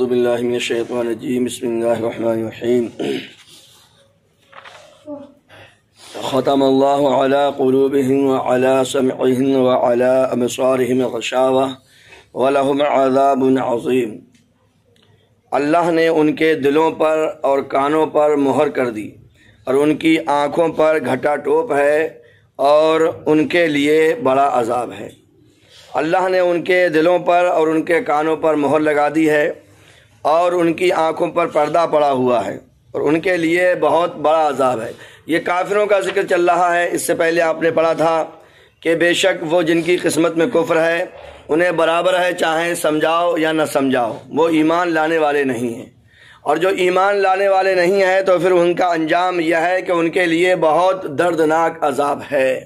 باللہ من الشیطان الرجیم بسم اللہ الرحمن الرحیم ختم اللہ علی قلوبہم وعلی سمعہم وعلی ابصارہم غشاوہ ولہم عذاب عظیم۔ اللہ نے ان کے دلوں پر اور کانوں پر مہر کر دی اور ان کی آنکھوں پر گھٹا ٹوپ ہے اور ان کے لیے بڑا عذاب ہے۔ اللہ نے ان کے دلوں پر اور ان کے کانوں پر مہر لگا دی ہے اور ان کی آنکھوں پر پردہ پڑا ہوا ہے اور ان کے لیے بہت بڑا عذاب ہے۔ یہ کافروں کا ذکر چل رہا ہے۔ اس سے پہلے آپ نے پڑھا تھا کہ بے شک وہ جن کی قسمت میں کفر ہے انہیں برابر ہے چاہے سمجھاؤ یا نہ سمجھاؤ، وہ ایمان لانے والے نہیں ہیں، اور جو ایمان لانے والے نہیں ہیں تو پھر ان کا انجام یہ ہے کہ ان کے لیے بہت دردناک عذاب ہے۔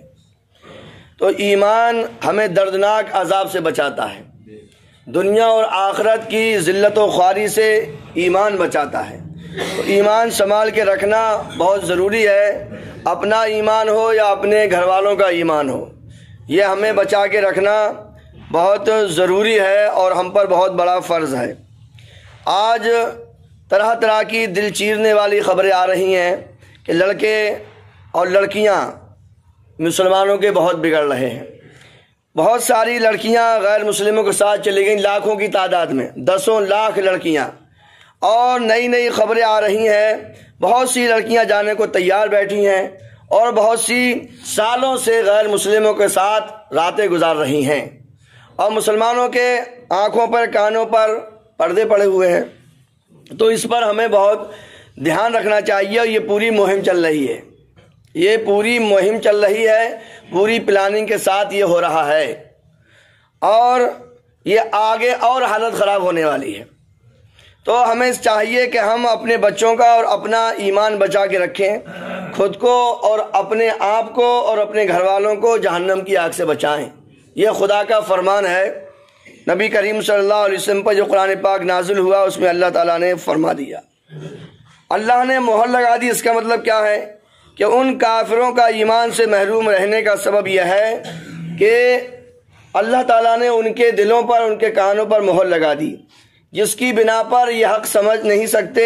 تو ایمان ہمیں دردناک عذاب سے بچاتا ہے، دنیا اور آخرت کی ذلت و خواری سے ایمان بچاتا ہے۔ تو ایمان سنبھال کے رکھنا بہت ضروری ہے، اپنا ایمان ہو یا اپنے گھر والوں کا ایمان ہو، یہ ہمیں بچا کے رکھنا بہت ضروری ہے اور ہم پر بہت بڑا فرض ہے۔ آج طرح طرح کی دل چیرنے والی خبریں آ رہی ہیں کہ لڑکے اور لڑکیاں مسلمانوں کے بہت بگڑ رہے ہیں۔ بہت ساری لڑکیاں غیر مسلموں کے ساتھ چلی گئیں، لاکھوں کی تعداد میں 10 لاکھ لڑکیاں، اور نئی نئی خبریں آ رہی ہیں بہت سی لڑکیاں جانے کو تیار بیٹھی ہیں اور بہت سی سالوں سے غیر مسلموں کے ساتھ راتیں گزار رہی ہیں، اور مسلمانوں کے آنکھوں پر کانوں پر پردے پڑے ہوئے ہیں۔ تو اس پر ہمیں بہت دھیان رکھنا چاہیے، اور یہ پوری مہم چل رہی ہے، یہ پوری مہم چل رہی ہے، پوری پلاننگ کے ساتھ یہ ہو رہا ہے، اور یہ آگے اور حالت خراب ہونے والی ہے۔ تو ہمیں چاہیے کہ ہم اپنے بچوں کا اور اپنا ایمان بچا کے رکھیں، خود کو اور اپنے آپ کو اور اپنے گھر والوں کو جہنم کی آگ سے بچائیں۔ یہ خدا کا فرمان ہے، نبی کریم صلی اللہ علیہ وسلم پر جو قرآن پاک نازل ہوا اس میں اللہ تعالیٰ نے فرما دیا، اللہ نے مہر لگا دی۔ اس کا مطلب کیا ہے کہ ان کافروں کا ایمان سے محروم رہنے کا سبب یہ ہے کہ اللہ تعالیٰ نے ان کے دلوں پر ان کے کانوں پر مہر لگا دی، جس کی بنا پر یہ حق سمجھ نہیں سکتے،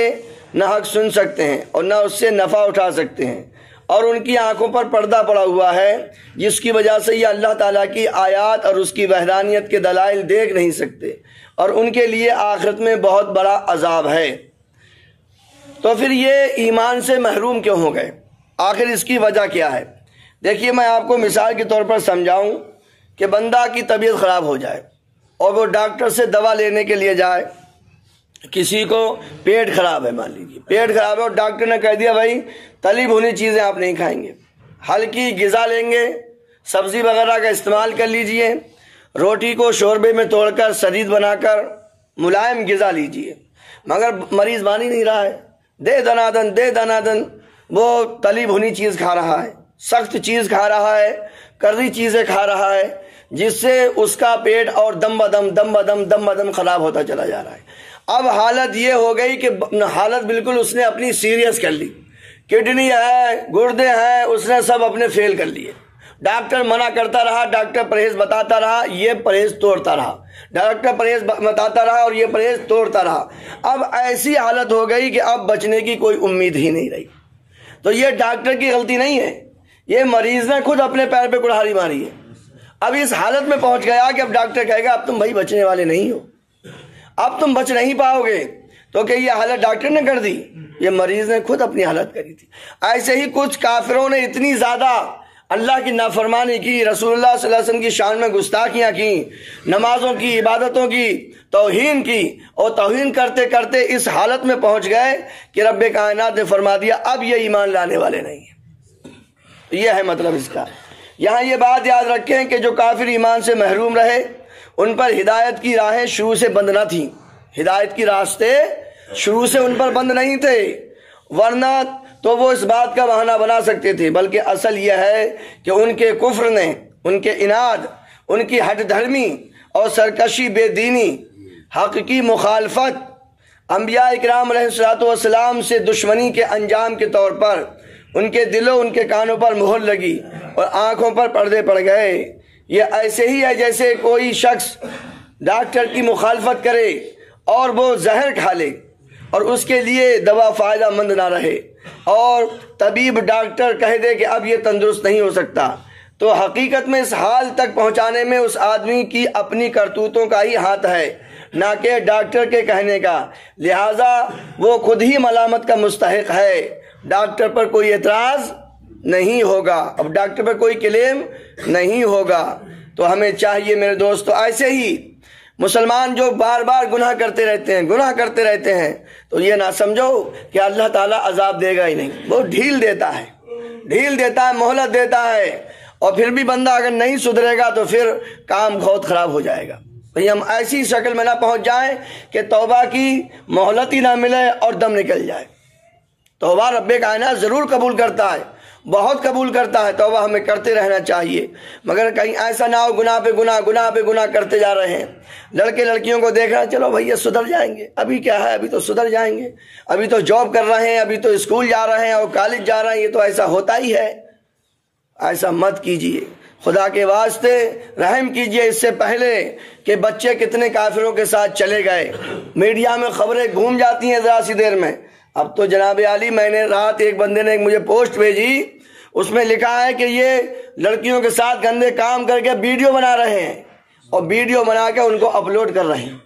نہ حق سن سکتے ہیں اور نہ اس سے نفع اٹھا سکتے ہیں، اور ان کی آنکھوں پر پردہ پڑا ہوا ہے جس کی وجہ سے یہ اللہ تعالیٰ کی آیات اور اس کی وحدانیت کے دلائل دیکھ نہیں سکتے، اور ان کے لیے آخرت میں بہت بڑا عذاب ہے۔ تو پھر یہ ایمان سے محروم کیوں ہو گئے؟ آخر اس کی وجہ کیا ہے؟ دیکھیے، میں آپ کو مثال کے طور پر سمجھاؤں کہ بندہ کی طبیعت خراب ہو جائے اور وہ ڈاکٹر سے دوا لینے کے لیے جائے۔ کسی کو پیٹ خراب ہے، مان لیجیے پیٹ خراب ہے اور ڈاکٹر نے کہہ دیا بھائی تلی بھنی چیزیں آپ نہیں کھائیں گے، ہلکی غذا لیں گے، سبزی وغیرہ کا استعمال کر لیجئے، روٹی کو شوربے میں توڑ کر شدید بنا کر ملائم غذا لیجئے، مگر مریض مان ہی نہیں رہا ہے، دے دنادن وہ تلی بھنی چیز کھا رہا ہے، سخت چیز کھا رہا ہے، کڑوی چیزیں کھا رہا ہے، جس سے اس کا پیٹ اور دم بدم خراب ہوتا چلا جا رہا ہے۔ اب حالت یہ ہو گئی کہ حالت بالکل اس نے اپنی سیریس کر لی، کڈنی ہے، گردے ہیں، اس نے سب اپنے فیل کر لیے۔ ڈاکٹر منع کرتا رہا، ڈاکٹر پرہیز بتاتا رہا، یہ پرہیز توڑتا رہا، ڈاکٹر پرہیز بتاتا رہا اور یہ پرہیز توڑتا رہا۔ اب ایسی حالت ہو گئی کہ اب بچنے کی کوئی امید ہی نہیں رہی۔ تو یہ ڈاکٹر کی غلطی نہیں ہے، یہ مریض نے خود اپنے پیر پہ کڑھاڑی ماری ہے۔ اب اس حالت میں پہنچ گیا کہ اب ڈاکٹر کہے گا اب تم بھائی بچنے والے نہیں ہو، اب تم بچ نہیں پاؤ گے، تو کہ یہ حالت ڈاکٹر نے کر دی؟ یہ مریض نے خود اپنی حالت کری تھی۔ ایسے ہی کچھ کافروں نے اتنی زیادہ اللہ کی نافرمانی کی، رسول اللہ صلی اللہ علیہ وسلم کی شان میں گستاخیاں کی، نمازوں کی، عبادتوں کی توہین کی، اور توہین کرتے کرتے اس حالت میں پہنچ گئے کہ رب کائنات نے فرما دیا اب یہ ایمان لانے والے نہیں ہیں۔ یہ ہے مطلب اس کا۔ یہاں یہ بات یاد رکھیں کہ جو کافر ایمان سے محروم رہے ان پر ہدایت کی راہیں شروع سے بند نہ تھیں، ہدایت کی راستے شروع سے ان پر بند نہیں تھے، ورنہ تو وہ اس بات کا بہانہ بنا سکتے تھے، بلکہ اصل یہ ہے کہ ان کے کفر نے، ان کے اناد، ان کی ہٹ دھرمی اور سرکشی، بے دینی، حق کی مخالفت، انبیاء اکرام علیہ السلام سے دشمنی کے انجام کے طور پر ان کے دلوں، ان کے کانوں پر مہر لگی اور آنکھوں پر پردے پڑ گئے۔ یہ ایسے ہی ہے جیسے کوئی شخص ڈاکٹر کی مخالفت کرے اور وہ زہر کھا لے اور اس کے لیے دوا فائدہ مند نہ رہے اور طبیب ڈاکٹر کہہ دے کہ اب یہ تندرست نہیں ہو سکتا، تو حقیقت میں اس حال تک پہنچانے میں اس آدمی کی اپنی کرتوتوں کا ہی ہاتھ ہے، نہ کہ ڈاکٹر کے کہنے کا۔ لہٰذا وہ خود ہی ملامت کا مستحق ہے، ڈاکٹر پر کوئی اعتراض نہیں ہوگا، اب ڈاکٹر پر کوئی کلیم نہیں ہوگا۔ تو ہمیں چاہیے میرے دوستو، ایسے ہی مسلمان جو بار بار گناہ کرتے رہتے ہیں تو یہ نہ سمجھو کہ اللہ تعالیٰ عذاب دے گا ہی نہیں، وہ ڈھیل دیتا ہے، مہلت دیتا ہے، اور پھر بھی بندہ اگر نہیں سدھرے گا تو پھر کام بہت خراب ہو جائے گا۔ بھئی ہم ایسی شکل میں نہ پہنچ جائیں کہ توبہ کی مہلت ہی نہ ملے اور دم نکل جائے۔ توبہ رب کائنات ضرور قبول کرتا ہے، بہت قبول کرتا ہے، توبہ ہمیں کرتے رہنا چاہیے، مگر کہیں ایسا نہ ہو گناہ پہ گناہ کرتے جا رہے ہیں۔ لڑکے لڑکیوں کو دیکھ رہے ہیں، چلو بھئی یہ سدھر جائیں گے، ابھی کیا ہے، ابھی تو سدھر جائیں گے، ابھی تو جاب کر رہے ہیں، ابھی تو اسکول جا رہے ہیں اور کالج جا رہے ہیں، یہ تو ایسا ہوتا ہی ہے۔ ایسا مت کیجئے، خدا کے واسطے رحم کیجئے، اس سے پہلے کہ بچے کتنے کافروں کے ساتھ چلے گئے۔ میڈیا میں خبریں گھوم جاتی ہیں ذرا سی دیر میں۔ اب تو جناب عالی، میں نے رات ایک بندے نے مجھے پوسٹ بھیجی، اس میں لکھا ہے کہ یہ لڑکیوں کے ساتھ گندے کام کر کے ویڈیو بنا رہے ہیں اور ویڈیو بنا کے ان کو اپلوڈ کر رہے ہیں،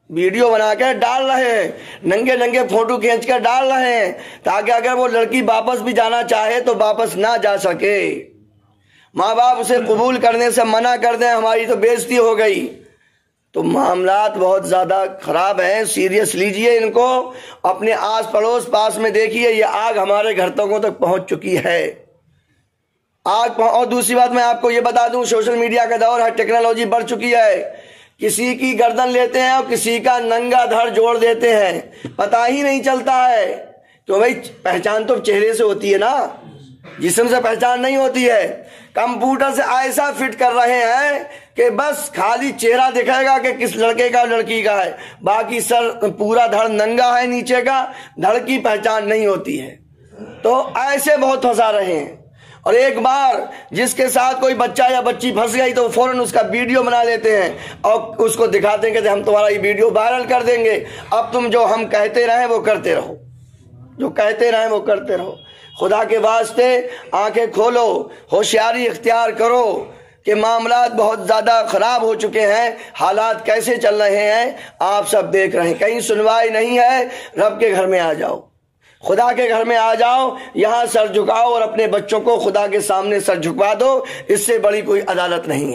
ویڈیو بنا کے ڈال رہے ہیں، ننگے فوٹو کھینچ کر ڈال رہے ہیں، تاکہ اگر وہ لڑکی واپس بھی جانا چاہے تو واپس نہ جا سکے۔ ماں باپ اسے قبول کرنے سے منع کر دیں، ہماری تو بے عزتی ہو گئی۔ تو معاملات بہت زیادہ خراب ہیں، سیریس لیجئے ان کو، اپنے آس پڑوس پاس میں دیکھیے، یہ آگ ہمارے گھر تک پہنچ چکی ہے۔ اور دوسری بات میں آپ کو یہ بتا دوں، سوشل میڈیا کا دور ہے، ٹیکنالوجی بڑھ چکی ہے، کسی کی گردن لیتے ہیں اور کسی کا ننگا دھڑ جوڑ دیتے ہیں، پتہ ہی نہیں چلتا ہے۔ تو بھائی پہچان تو چہرے سے ہوتی ہے نا، جسم سے پہچان نہیں ہوتی ہے۔ کمپیوٹر سے ایسا فٹ کر رہے ہیں کہ بس خالی چہرہ دکھائے گا کہ کس لڑکے کا لڑکی کا ہے، باقی سر پورا دھڑ ننگا ہے، نیچے کا دھڑ کی پہچان نہیں ہوتی ہے۔ تو ایسے بہت پھنسا رہے ہیں، اور ایک بار جس کے ساتھ کوئی بچہ یا بچی پھنس گئی تو فوراً اس کا ویڈیو بنا لیتے ہیں اور اس کو دکھاتے ہیں کہ ہم تمہارا یہ ویڈیو وائرل کر دیں گے، اب تم جو ہم کہتے رہیں وہ کرتے رہو، خدا کے واسطے آنکھیں کھولو، ہوشیاری اختیار کرو کہ معاملات بہت زیادہ خراب ہو چکے ہیں، حالات کیسے چل رہے ہیں آپ سب دیکھ رہے ہیں، کہیں سنوائی نہیں ہے، رب کے گھر میں آ جاؤ، خدا کے گھر میں آ جاؤ، یہاں سر جھکاؤ اور اپنے بچوں کو خدا کے سامنے سر جھکوا دو، اس سے بڑی کوئی عدالت نہیں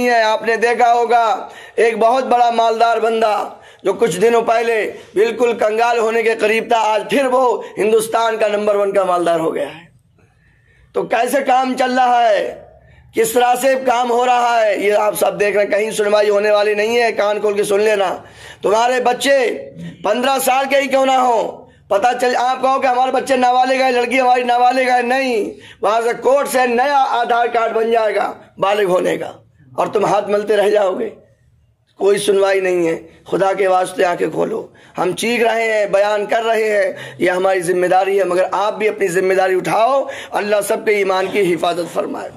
ہے۔ آپ نے دیکھا ہوگا ایک بہت بڑا مالدار بندہ جو کچھ دنوں پہلے بالکل کنگال ہونے کے قریب تھا، آج پھر وہ ہندوستان کا نمبر 1 کا مالدار ہو گیا ہے۔ تو کیسے کام چل رہا ہے، کس طرح سے کام ہو رہا ہے، یہ آپ سب دیکھ رہے ہیں، کہیں سنوائی ہونے والی نہیں ہے، کان کھول کے سن لینا۔ تمہارے بچے 15 سال کے ہی کیوں نہ ہو، پتہ چل آپ کہو کہ ہمارے بچے نابالغ ہیں، لڑکی ہماری نابالغ ہے، نہیں، وہاں سے کورٹ سے نیا آدھار کارڈ بن جائے گا بالغ ہونے کا، اور تم ہاتھ ملتے رہ جاؤ گے، کوئی سنوائی نہیں ہے۔ خدا کے واسطے آنکھیں کھولو، ہم چیخ رہے ہیں، بیان کر رہے ہیں، یہ ہماری ذمہ داری ہے، مگر آپ بھی اپنی ذمہ داری اٹھاؤ، اللہ سب کے ایمان کی حفاظت فرمائے۔